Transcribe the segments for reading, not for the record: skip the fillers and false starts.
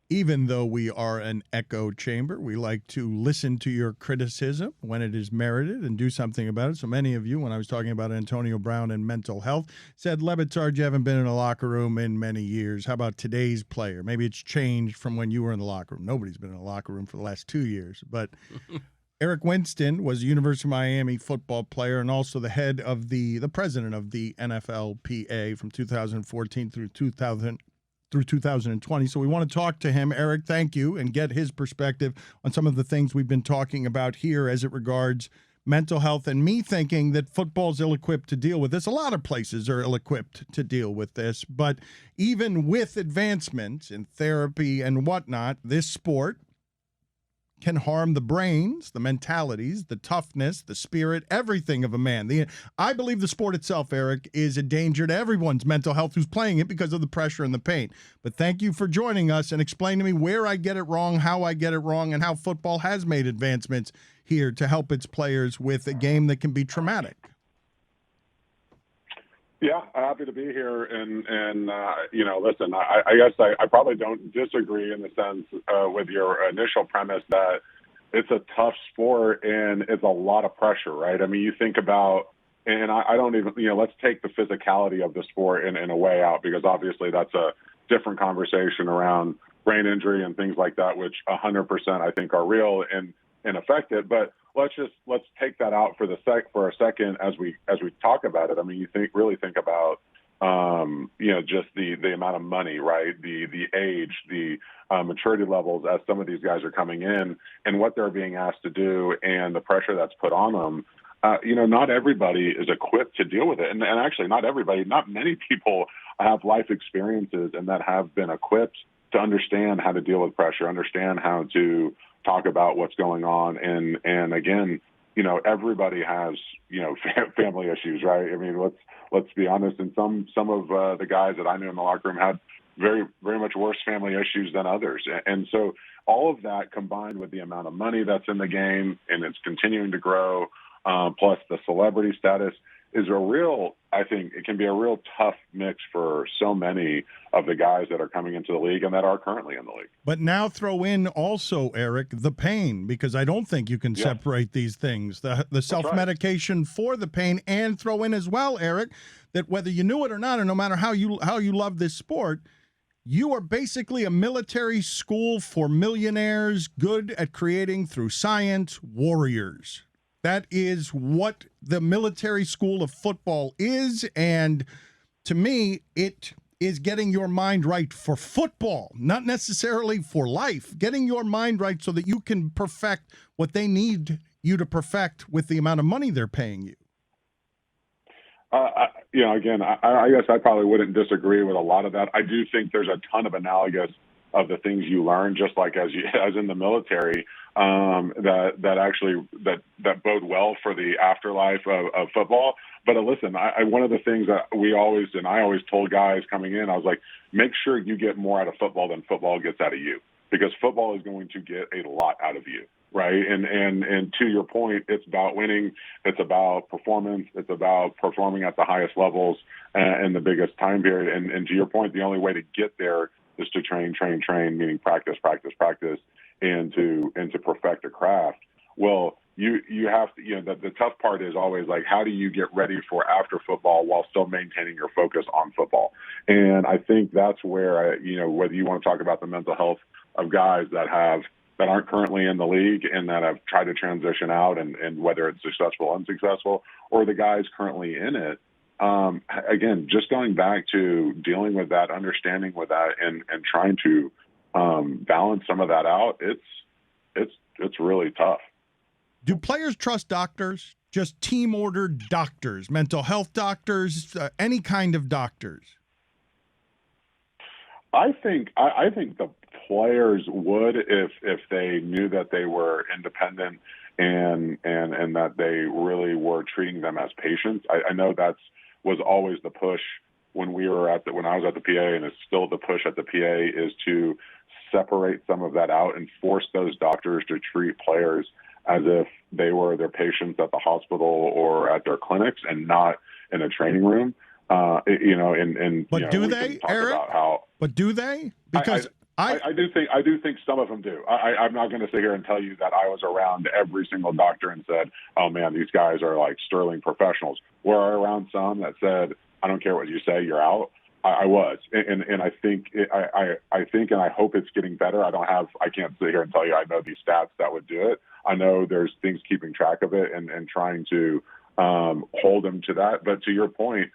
Even though we are an echo chamber, we like to listen to your criticism when it is merited and do something about it. So many of you, when I was talking about Antonio Brown and mental health, said, Batard, you haven't been in a locker room in many years. How about today's player? Maybe it's changed from when you were in the locker room. Nobody's been in a locker room for the last 2 years. But Eric Winston was a University of Miami football player and also the head of the president of the NFLPA from 2014 through 2020. So we want to talk to him. Eric, thank you, and get his perspective on some of the things we've been talking about here as it regards mental health and me thinking that football's ill-equipped to deal with this. A lot of places are ill-equipped to deal with this, but even with advancements in therapy and whatnot, this sport can harm the brains, the mentalities, the toughness, the spirit, everything of a man. I believe the sport itself, Eric, is a danger to everyone's mental health who's playing it because of the pressure and the pain. But thank you for joining us and explain to me where I get it wrong, how I get it wrong, and how football has made advancements here to help its players with a game that can be traumatic. Yeah, happy to be here. And listen, I guess I probably don't disagree in the sense with your initial premise that it's a tough sport and it's a lot of pressure, right? I mean, you think about, and I don't even, let's take the physicality of the sport in a way out, because obviously that's a different conversation around brain injury and things like that, which 100% I think are real and affected. But let's take that out for a second as we talk about it. I mean, you really think about just the amount of money, right? The age, the maturity levels as some of these guys are coming in and what they're being asked to do and the pressure that's put on them. Not everybody is equipped to deal with it, and actually not many people have life experiences and that have been equipped to understand how to deal with pressure, understand how to talk about what's going on. And again, everybody has, family issues, right? I mean, let's be honest. And some of the guys that I knew in the locker room had very, very much worse family issues than others. And so all of that combined with the amount of money that's in the game and it's continuing to grow, plus the celebrity status is I think it can be a real tough mix for so many of the guys that are coming into the league and that are currently in the league. But now throw in also, Eric, the pain, because I don't think you can separate these things. The self-medication for the pain, and throw in as well, Eric, that whether you knew it or not, and no matter how you love this sport, you are basically a military school for millionaires, good at creating through science warriors. That is what the military school of football is, and to me, it is getting your mind right for football, not necessarily for life. Getting your mind right so that you can perfect what they need you to perfect with the amount of money they're paying you. Again, I guess I probably wouldn't disagree with a lot of that. I do think there's a ton of analogous of the things you learn, just like as in the military, that bode well for the afterlife of football. But listen, one of the things that I always told guys coming in, I was like, make sure you get more out of football than football gets out of you, because football is going to get a lot out of you, right? And to your point, it's about winning, it's about performance, it's about performing at the highest levels and the biggest time period. And to your point, the only way to get there is to train, meaning practice, and to perfect a craft. Well, you have to, the tough part is always like, how do you get ready for after football while still maintaining your focus on football? And I think that's where, whether you want to talk about the mental health of guys that aren't currently in the league and that have tried to transition out, and whether it's successful or unsuccessful, or the guys currently in it, again, just going back to dealing with that, understanding with that, and trying to balance some of that out, it's really tough. Do players trust doctors? Just team-ordered doctors, mental health doctors, any kind of doctors? I think the players would if they knew that they were independent and that they really were treating them as patients. I know was always the push when I was at the PA, and it's still the push at the PA, is to separate some of that out and force those doctors to treat players as if they were their patients at the hospital or at their clinics and not in a training room. But do they, Eric? But do they? Because I do think some of them do. I'm not going to sit here and tell you that I was around every single doctor and said, "Oh man, these guys are like sterling professionals." Were I around some that said, "I don't care what you say, you're out"? I was, and I think I think and I hope it's getting better. I can't sit here and tell you I know these stats that would do it. I know there's things keeping track of it and trying to hold them to that. But to your point,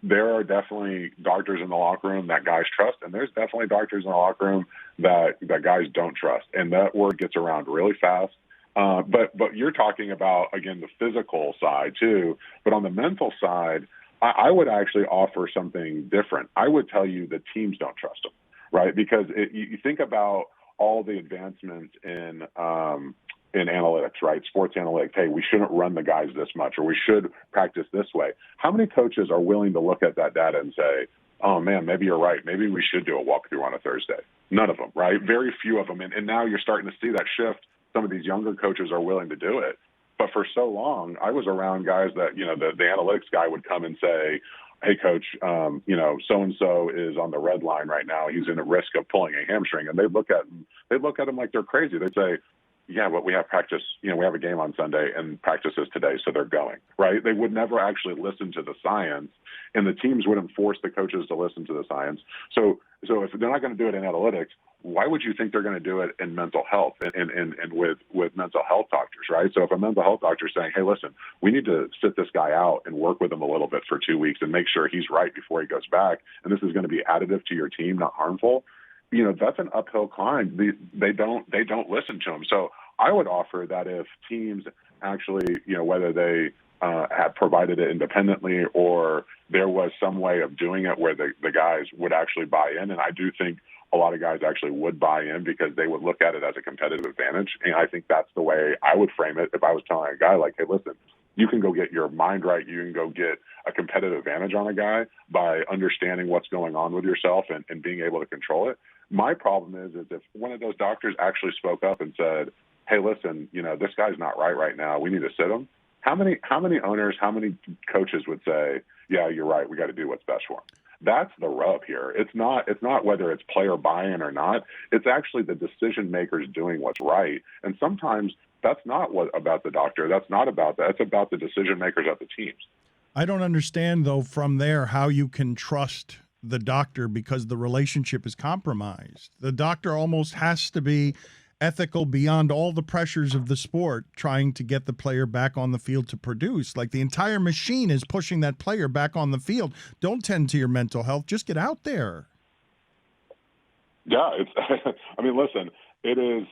there are definitely doctors in the locker room that guys trust, and there's definitely doctors in the locker room that guys don't trust, and that word gets around really fast. But you're talking about, again, the physical side too. But on the mental side, I would actually offer something different. I would tell you that teams don't trust them, right? Because you think about all the advancements in analytics, right? Sports analytics. Hey, we shouldn't run the guys this much, or we should practice this way. How many coaches are willing to look at that data and say, "Oh man, maybe you're right. Maybe we should do a walkthrough on a Thursday"? None of them, right? Very few of them. And now you're starting to see that shift. Some of these younger coaches are willing to do it. But for so long, I was around guys that, the analytics guy would come and say, "Hey, coach, so-and-so is on the red line right now. He's in a risk of pulling a hamstring." And they'd look at him like they're crazy. They'd say, "Yeah, but we have practice, we have a game on Sunday and practice is today, so they're going," right? They would never actually listen to the science, and the teams wouldn't force the coaches to listen to the science. So if they're not going to do it in analytics, why would you think they're going to do it in mental health and with mental health doctors, right? So if a mental health doctor is saying, "Hey, listen, we need to sit this guy out and work with him a little bit for 2 weeks and make sure he's right before he goes back, and this is going to be additive to your team, not harmful," that's an uphill climb. They don't listen to him. So I would offer that if teams actually, whether they have provided it independently or there was some way of doing it where the guys would actually buy in, and I do think a lot of guys actually would buy in because they would look at it as a competitive advantage. And I think that's the way I would frame it if I was telling a guy like, "Hey, listen, you can go get your mind right. You can go get a competitive advantage on a guy by understanding what's going on with yourself and being able to control it." My problem is if one of those doctors actually spoke up and said, "Hey, listen, this guy's not right now. We need to sit him." How many owners, how many coaches would say, "Yeah, you're right. We got to do what's best for him"? That's the rub here. It's not whether it's player buy-in or not. It's actually the decision makers doing what's right. And sometimes that's not about the doctor. That's not about that. It's about the decision makers at the teams. I don't understand, though, from there how you can trust the doctor because the relationship is compromised. The doctor almost has to be ethical beyond all the pressures of the sport, trying to get the player back on the field to produce. Like the entire machine is pushing that player back on the field. Don't tend to your mental health. Just get out there. Yeah, listen, it is.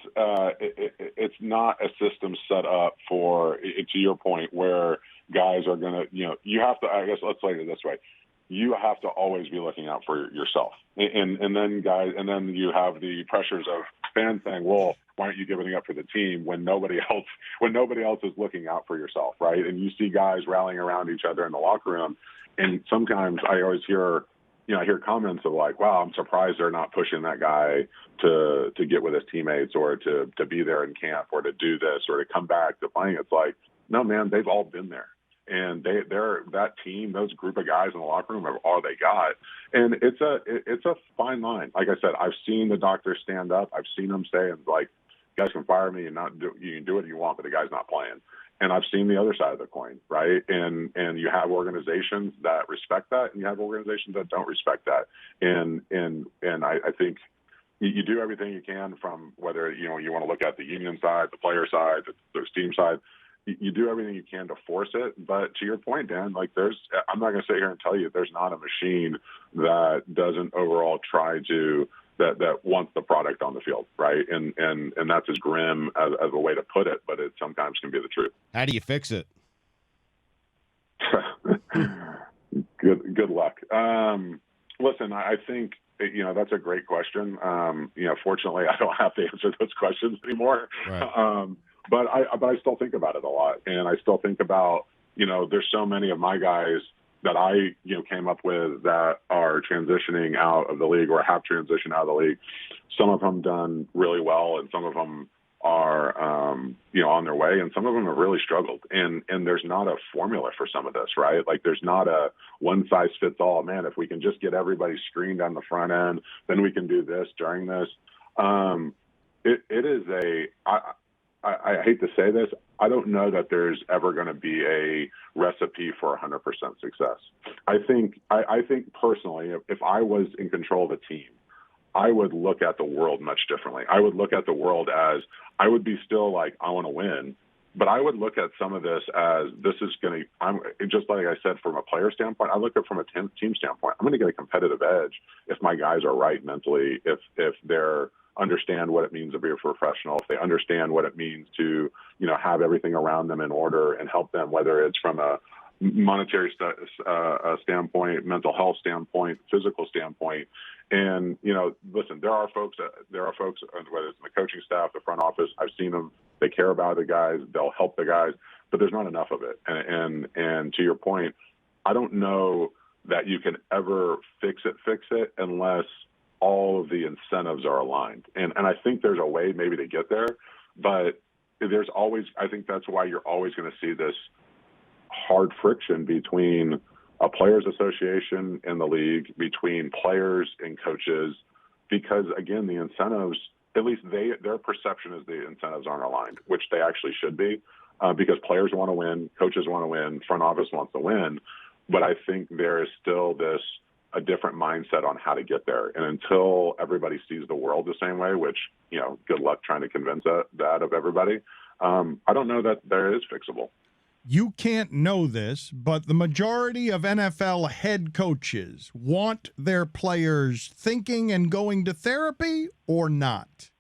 It's not a system set up for, to your point, where guys are going to, you have to, I guess, let's say it this way. You have to always be looking out for yourself. And then you have the pressures of fans saying, "Well, why aren't you giving up for the team when nobody else is looking out for yourself," right? And you see guys rallying around each other in the locker room. And sometimes I always hear, I hear comments of like, "Wow, I'm surprised they're not pushing that guy to get with his teammates or to be there in camp or to do this or to come back to playing." It's like, no, man, they've all been there. And they're that team, those group of guys in the locker room are all they got. And it's a fine line. Like I said, I've seen the doctor stand up. I've seen them say, like, "You guys can fire me and you can do what you want, but the guy's not playing." And I've seen the other side of the coin, right? And you have organizations that respect that, and you have organizations that don't respect that. And I think you do everything you can, from whether you want to look at the union side, the player side, the team side. You do everything you can to force it. But to your point, Dan, like I'm not going to sit here and tell you there's not a machine that doesn't overall try to, that wants the product on the field, right? And that's as grim as a way to put it, but it sometimes can be the truth. How do you fix it? Good luck. Listen, I think, that's a great question. Fortunately, I don't have to answer those questions anymore. Right. But I still think about it a lot, and I still think about, there's so many of my guys that I, came up with that are transitioning out of the league or have transitioned out of the league. Some of them done really well, and some of them on their way, and some of them have really struggled. And there's not a formula for some of this, right? Like there's not a one size fits all. Man, if we can just get everybody screened on the front end, then we can do this during this. It is I hate to say this, I don't know that there's ever going to be a recipe for 100% success. I think personally, if I was in control of a team, I would look at the world much differently. I would look at the world as I would be still like, I want to win, but I would look at some of this as this is going to, I'm just like I said, from a player standpoint, I look at it from a team standpoint. I'm going to get a competitive edge if my guys are right mentally, if they're understand what it means to be a professional, if they understand what it means to, have everything around them in order and help them, whether it's from a monetary standpoint, mental health standpoint, physical standpoint. And, listen, there are folks, whether it's in the coaching staff, the front office, I've seen them, they care about the guys, they'll help the guys, but there's not enough of it. And to your point, I don't know that you can ever fix it unless all of the incentives are aligned. And I think there's a way maybe to get there, but there's always, I think that's why you're always going to see this hard friction between a players association and the league, between players and coaches, because again, the incentives, at least their perception is the incentives aren't aligned, which they actually should be, because players want to win, coaches want to win, front office wants to win. But I think there is still a different mindset on how to get there. And until everybody sees the world the same way, which, good luck trying to convince that of everybody, I don't know that there is fixable. You can't know this, but the majority of NFL head coaches want their players thinking and going to therapy or not?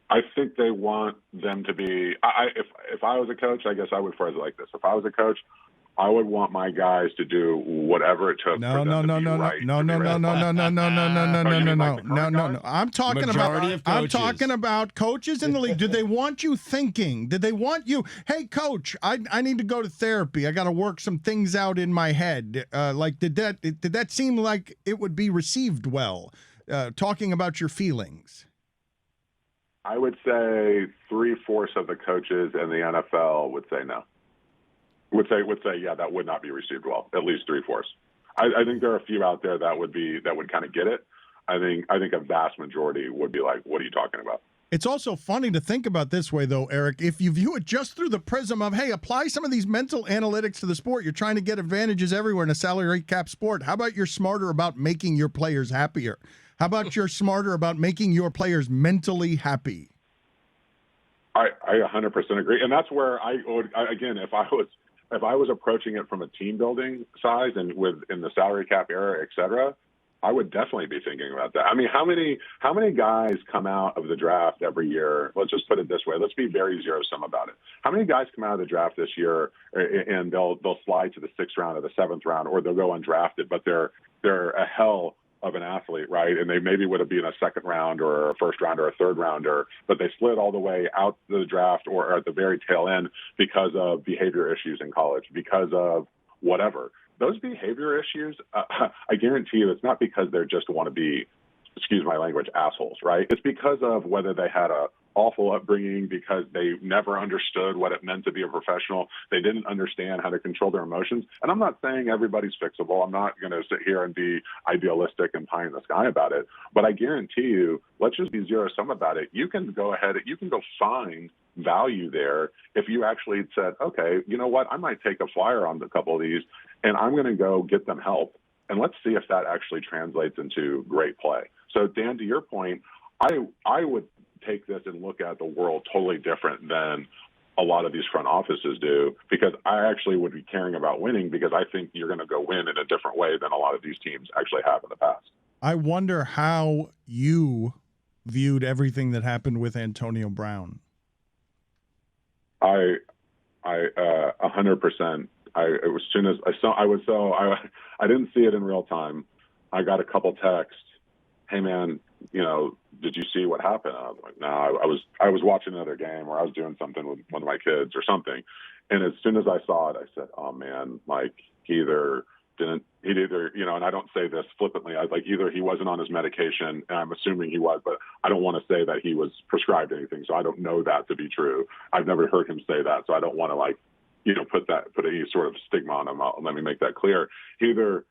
I think they want them to be. If I was a coach, I guess I would phrase it like this. If I was a coach, I would want my guys to do whatever it took. No. I'm talking about coaches in the league. Did they want you thinking? Did they want you? Hey, coach, I need to go to therapy. I got to work some things out in my head. Did that seem like it would be received well? Talking about your feelings. I would say 3/4 of the coaches in the NFL would say no. Would say, yeah, that would not be received well. At least 3/4. I think there are a few out there that would kind of get it. I think a vast majority would be like, what are you talking about? It's also funny to think about this way, though, Eric. If you view it just through the prism of, hey, apply some of these mental analytics to the sport. You're trying to get advantages everywhere in a salary cap sport. How about you're smarter about making your players happier? How about you're smarter about making your players mentally happy? I 100% agree. And that's where I would, again, if I was approaching it from a team building size and in the salary cap era, et cetera, I would definitely be thinking about that. I mean, how many guys come out of the draft every year? Let's just put it this way. Let's be very zero-sum about it. How many guys come out of the draft this year and they'll slide to the 6th round or the 7th round, or they'll go undrafted, but they're a hell of an athlete, right? And they maybe would have been a 2nd round or a 1st round or a 3rd rounder, but they slid all the way out to the draft or at the very tail end because of behavior issues in college, because of whatever. Those behavior issues, I guarantee you it's not because they just want to be, excuse my language, assholes, right? It's because of whether they had a awful upbringing, because they never understood what it meant to be a professional. They didn't understand how to control their emotions. And I'm not saying everybody's fixable. I'm not going to sit here and be idealistic and pie in the sky about it. But I guarantee you, let's just be zero-sum about it. You can go ahead, you can go find value there if you actually said, okay, you know what, I might take a flyer on a couple of these and I'm going to go get them help. And let's see if that actually translates into great play. So Dan, to your point, I would take this and look at the world totally different than a lot of these front offices do, because I actually would be caring about winning, because I think you're going to go win in a different way than a lot of these teams actually have in the past. I wonder how you viewed everything that happened with Antonio Brown. I 100%. As soon as I didn't see it in real time. I got a couple texts. Hey man, did you see what happened? I was like, no, I was watching another game, or I was doing something with one of my kids or something. And as soon as I saw it, I said, oh man, like he either either, and I don't say this flippantly, either he wasn't on his medication, and I'm assuming he was, but I don't want to say that he was prescribed anything, so I don't know that to be true. I've never heard him say that, so I don't want to put any sort of stigma on him. Let me make that clear. Either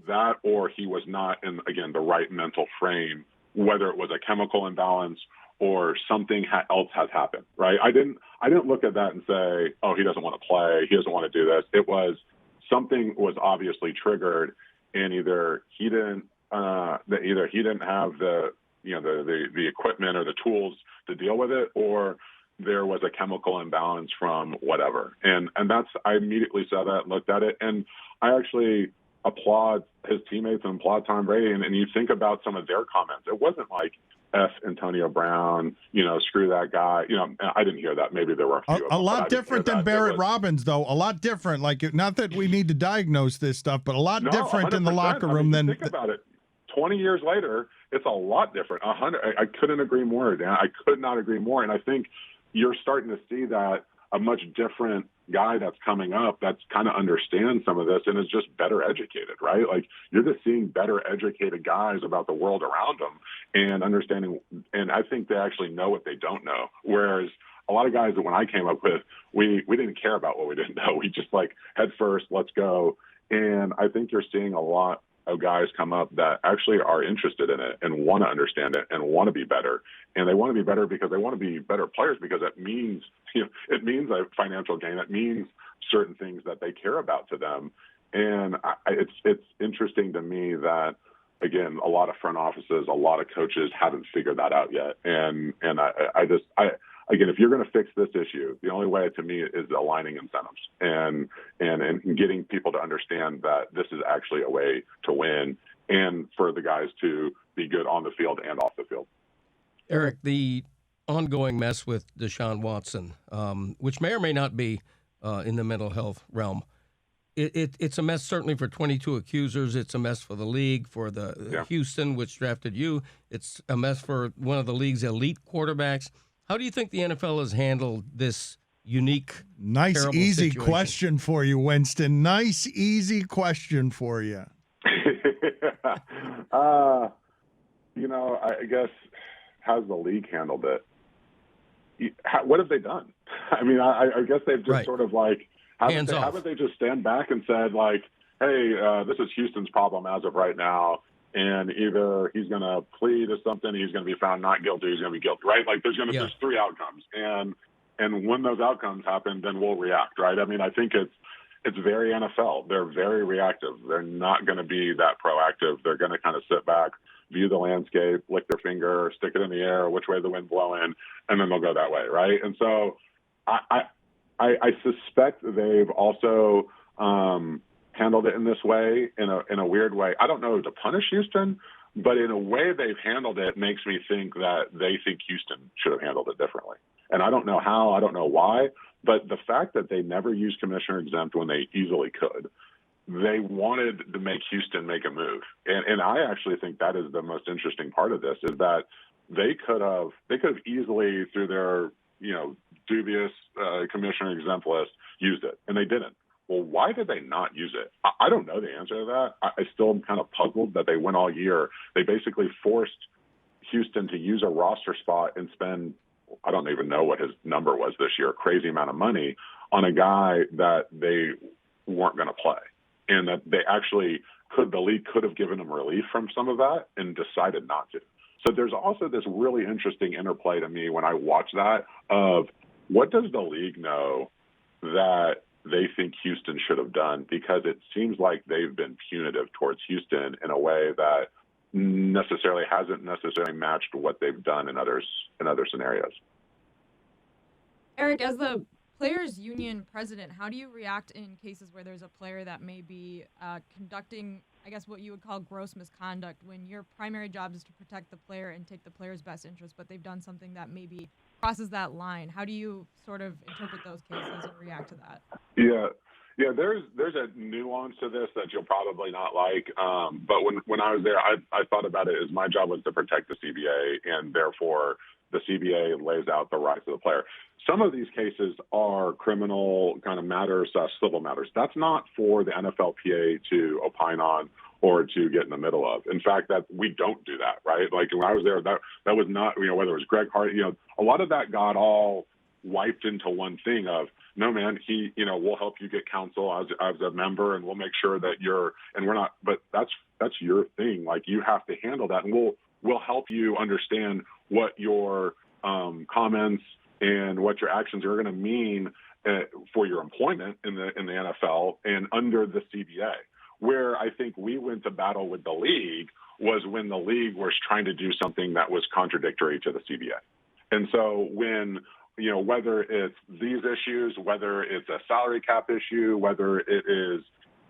that, or he was not in, again, the right mental frame, whether it was a chemical imbalance or something else has happened, right? I didn't look at that and say, oh, he doesn't want to play, he doesn't want to do this. It was something was obviously triggered, and either he didn't have the equipment or the tools to deal with it, or there was a chemical imbalance from whatever. And I immediately saw that, looked at it, and I actually applaud his teammates and applaud Tom Brady. And you think about some of their comments. It wasn't like F Antonio Brown, screw that guy. I didn't hear that. Maybe there were a few. A lot different than Barrett Robbins, though. A lot different. Not that we need to diagnose this stuff, but a lot different in the locker room than. Think about it. 20 years later, it's a lot different. I couldn't agree more, Dan. I could not agree more. And I think you're starting to see that a much different guy that's coming up that's kind of understands some of this and is just better educated, right? You're just seeing better educated guys about the world around them and understanding. And I think they actually know what they don't know. Whereas a lot of guys that when I came up with, we didn't care about what we didn't know. We just head first, let's go. And I think you're seeing a lot of guys come up that actually are interested in it and want to understand it and want to be better. And they want to be better because they want to be better players, because it means, it means a financial gain. It means certain things that they care about to them. And it's interesting to me that, again, a lot of front offices, a lot of coaches haven't figured that out yet. And again, if you're going to fix this issue, the only way to me is aligning incentives and getting people to understand that this is actually a way to win and for the guys to be good on the field and off the field. Eric, the ongoing mess with Deshaun Watson, which may or may not be in the mental health realm, it's a mess certainly for 22 accusers. It's a mess for the league, for the Houston, which drafted you. It's a mess for one of the league's elite quarterbacks. How do you think the NFL has handled this unique, nice, easy situation? Question for you, Winston. Nice, easy question for you. I guess, how's the league handled it? What have they done? I mean, I guess they've just sort of haven't they just stand back and said hey, this is Houston's problem as of right now. And either he's going to plead to something, he's going to be found not guilty, he's going to be guilty, right? There's three outcomes, and when those outcomes happen, then we'll react, right? I mean, I think it's very NFL. They're very reactive. They're not going to be that proactive. They're going to kind of sit back, view the landscape, lick their finger, stick it in the air, which way the wind blowing, and then they'll go that way, right? And so I suspect they've also handled it in this way, in a weird way. I don't know to punish Houston, but in a way they've handled it makes me think that they think Houston should have handled it differently. And I don't know how, I don't know why, but the fact that they never used commissioner exempt when they easily could, they wanted to make Houston make a move. And I actually think that is the most interesting part of this, is that they could have easily, through their dubious commissioner exempt list, used it, and they didn't. Well, why did they not use it? I don't know the answer to that. I still am kind of puzzled that they went all year. They basically forced Houston to use a roster spot and spend, I don't even know what his number was this year, a crazy amount of money on a guy that they weren't going to play. And that they actually the league could have given him relief from some of that and decided not to. So there's also this really interesting interplay to me when I watch that of what does the league know that they think Houston should have done, because it seems like they've been punitive towards Houston in a way that hasn't necessarily matched what they've done in other scenarios. Eric, as the Players Union president, how do you react in cases where there's a player that may be conducting, I guess, what you would call gross misconduct, when your primary job is to protect the player and take the player's best interest, but they've done something that maybe crosses that line? How do you sort of interpret those cases and react to that? Yeah. There's a nuance to this that you'll probably not like. But when I was there, I thought about it as my job was to protect the CBA, and therefore the CBA lays out the rights of the player. Some of these cases are criminal kind of matters, civil matters. That's not for the NFLPA to opine on or to get in the middle of. In fact, that we don't do that, right? Like when I was there, that was not, whether it was Greg Hart, a lot of that got all wiped into one thing of, no, man, we'll help you get counsel as a member, and we'll make sure that we're not, but that's your thing. Like, you have to handle that, and we'll help you understand what your comments and what your actions are going to mean for your employment in the NFL and under the CBA. Where I think we went to battle with the league was when the league was trying to do something that was contradictory to the CBA. And so when, whether it's these issues, whether it's a salary cap issue, whether it is,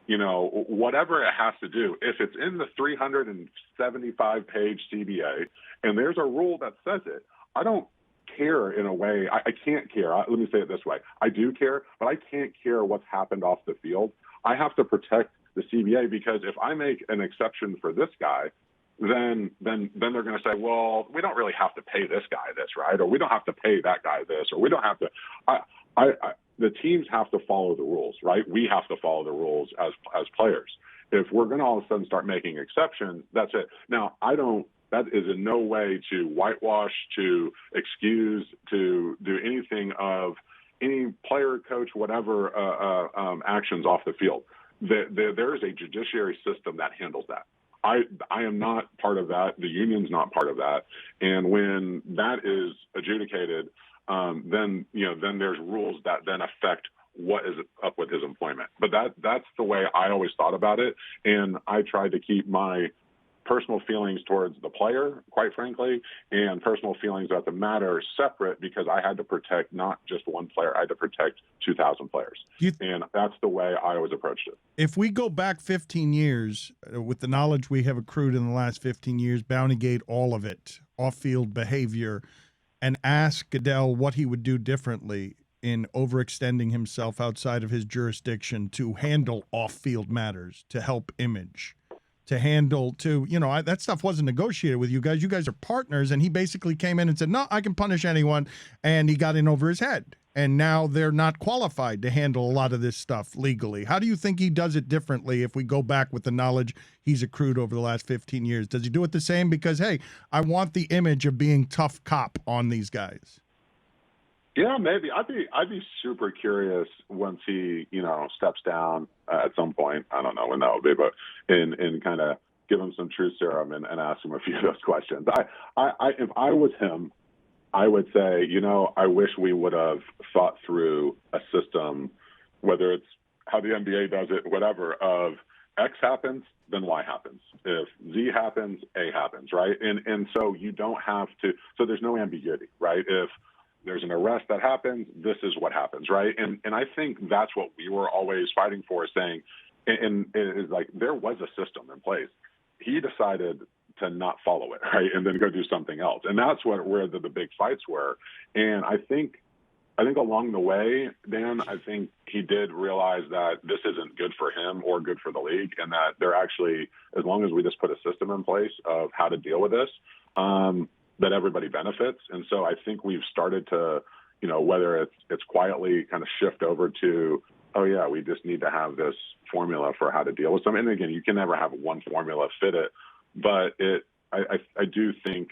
whatever it has to do, if it's in the 375-page CBA and there's a rule that says it, I don't care in a way. I can't care. Let me say it this way. I do care, but I can't care what's happened off the field. I have to protect the CBA, because if I make an exception for this guy, then they're going to say, well, we don't really have to pay this guy this, right? Or we don't have to pay that guy this, or we don't have to. The teams have to follow the rules, right? We have to follow the rules as players. If we're going to all of a sudden start making exceptions, that's it. Now, that is in no way to whitewash, to excuse, to do anything of any player, coach, whatever actions off the field. There is a judiciary system that handles that. I am not part of that. The union's not part of that. And when that is adjudicated, then there's rules that then affect what is up with his employment. But that's the way I always thought about it. And I tried to keep my personal feelings towards the player, quite frankly, and personal feelings about the matter separate, because I had to protect not just one player. I had to protect 2,000 players. And that's the way I always approached it. If we go back 15 years, with the knowledge we have accrued in the last 15 years, Bountygate, all of it, off-field behavior, and ask Goodell what he would do differently in overextending himself outside of his jurisdiction to handle off-field matters, to help image, to handle, that stuff wasn't negotiated with you guys. You guys are partners, and he basically came in and said, no, I can punish anyone, and he got in over his head. And now they're not qualified to handle a lot of this stuff legally. How do you think he does it differently if we go back with the knowledge he's accrued over the last 15 years? Does he do it the same? Because, hey, I want the image of being tough cop on these guys. Yeah, maybe. I'd be super curious once he, steps down at some point. I don't know when that will be, but in kind of give him some truth serum and ask him a few of those questions. If I was him, I would say, I wish we would have thought through a system, whether it's how the NBA does it, whatever, of X happens, then Y happens. If Z happens, A happens, right? And so you don't have to, so there's no ambiguity, right? If there's an arrest that happens, this is what happens, right? And I think that's what we were always fighting for, saying, and it's like there was a system in place. He decided to not follow it, right, and then go do something else. And that's where the big fights were. And I think along the way, Dan, I think he did realize that this isn't good for him or good for the league, and that they're actually, as long as we just put a system in place of how to deal with this, that everybody benefits. And so I think we've started to, whether it's quietly kind of shift over to, oh yeah, we just need to have this formula for how to deal with something. And again, you can never have one formula fit it, but I do think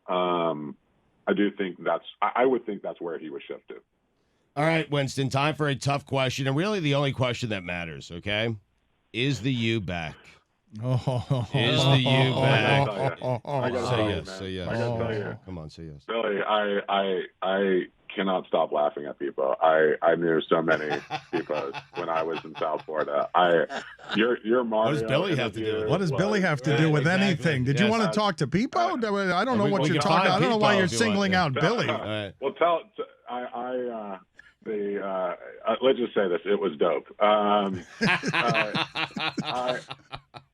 I would think that's where he would shift to. All right, Winston, time for a tough question, and really the only question that matters, okay? Is the U back? Is the U back? I gotta Say tell you, yes, man. say yes. I gotta tell you. Come on, say yes. Billy, I cannot stop laughing at people. I knew so many people when I was in South Florida. Your Mario. What does Billy have to do with it? What does Billy have to do with exactly. anything? Did you want to talk to Peepo? I don't know what you're talking about. I don't know why you're singling out Billy. All right. Well, let's just say this: it was dope.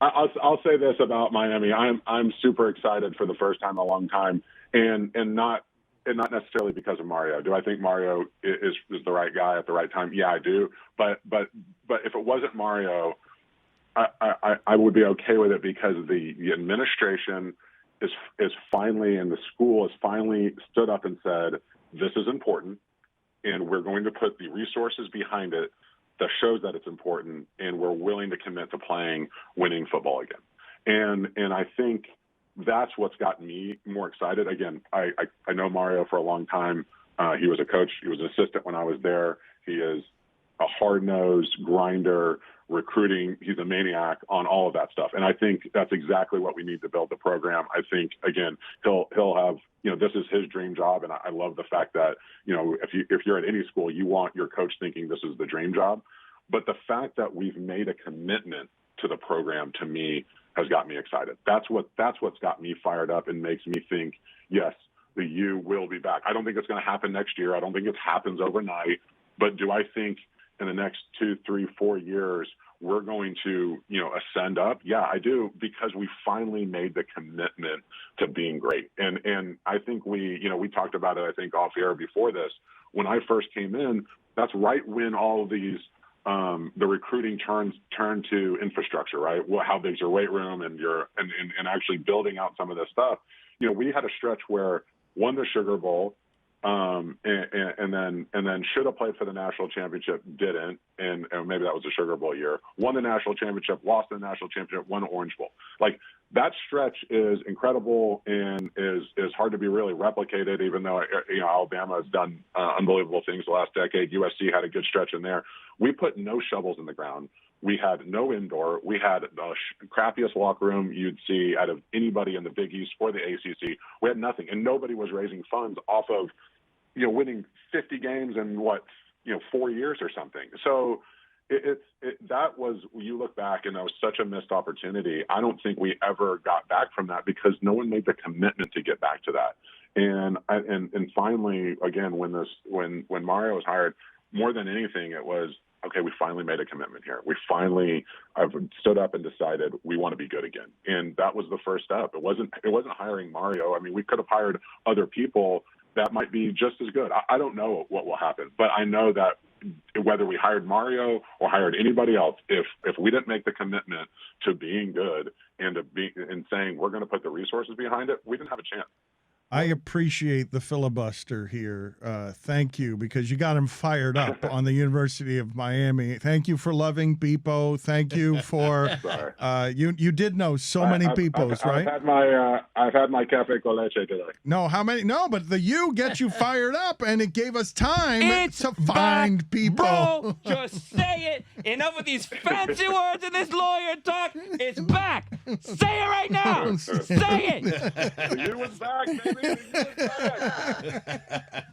I'll say this about Miami: I'm super excited for the first time in a long time, and not necessarily because of Mario. Do I think Mario is the right guy at the right time? Yeah, I do. But if it wasn't Mario, I would be okay with it because the administration is finally, and the school has finally stood up and said, this is important, and we're going to put the resources behind it that shows that it's important, and we're willing to commit to playing winning football again. And I think that's what's gotten me more excited. Again, I know Mario for a long time. He was a coach. He was an assistant when I was there. He is a hard-nosed grinder, recruiting. He's a maniac on all of that stuff. And I think that's exactly what we need to build the program. I think, again, he'll have, this is his dream job. And I love the fact that, if you're at any school, you want your coach thinking this is the dream job. But the fact that we've made a commitment to the program, to me, has got me excited. That's what's got me fired up and makes me think, yes, the U will be back. I don't think it's going to happen next year. I don't think it happens overnight. But do I think in the next 2, 3, 4 years, we're going to, ascend up? Yeah, I do, because we finally made the commitment to being great. And I think we talked about it, I think, off air before this. When I first came in, that's right when all of these, the recruiting turned to infrastructure, right? How big's your weight room, and actually building out some of this stuff. We had a stretch where won the Sugar Bowl, and then should have played for the national championship, didn't, and maybe that was the Sugar Bowl year. Won the national championship, lost the national championship, won the Orange Bowl. Like, that stretch is incredible and is hard to be really replicated. Even though Alabama has done unbelievable things the last decade, USC had a good stretch in there. We put no shovels in the ground. We had no indoor. We had the crappiest locker room you'd see out of anybody in the Big East or the ACC. We had nothing, and nobody was raising funds off of, winning 50 games in 4 years or something. So that was, you look back, and that was such a missed opportunity. I don't think we ever got back from that because no one made the commitment to get back to that. And finally, again, when Mario was hired, more than anything, it was, okay, we finally made a commitment here. I've stood up and decided we want to be good again. And that was the first step. It wasn't hiring Mario. I mean, we could have hired other people that might be just as good. I don't know what will happen, but I know that whether we hired Mario or hired anybody else, if we didn't make the commitment to being good and saying we're going to put the resources behind it, we didn't have a chance. I appreciate the filibuster here. Thank you, because you got him fired up on the University of Miami. Thank you for loving Beepo. Thank you for you did know so many Beepos, right? I've had my cafe con leche today. No, how many? No, but the U gets you fired up, and it gave us time to find people. Bro, just say it. Enough of these fancy words and this lawyer talk. It's back. Say it right now. Say it. The U was back, baby. The U was back.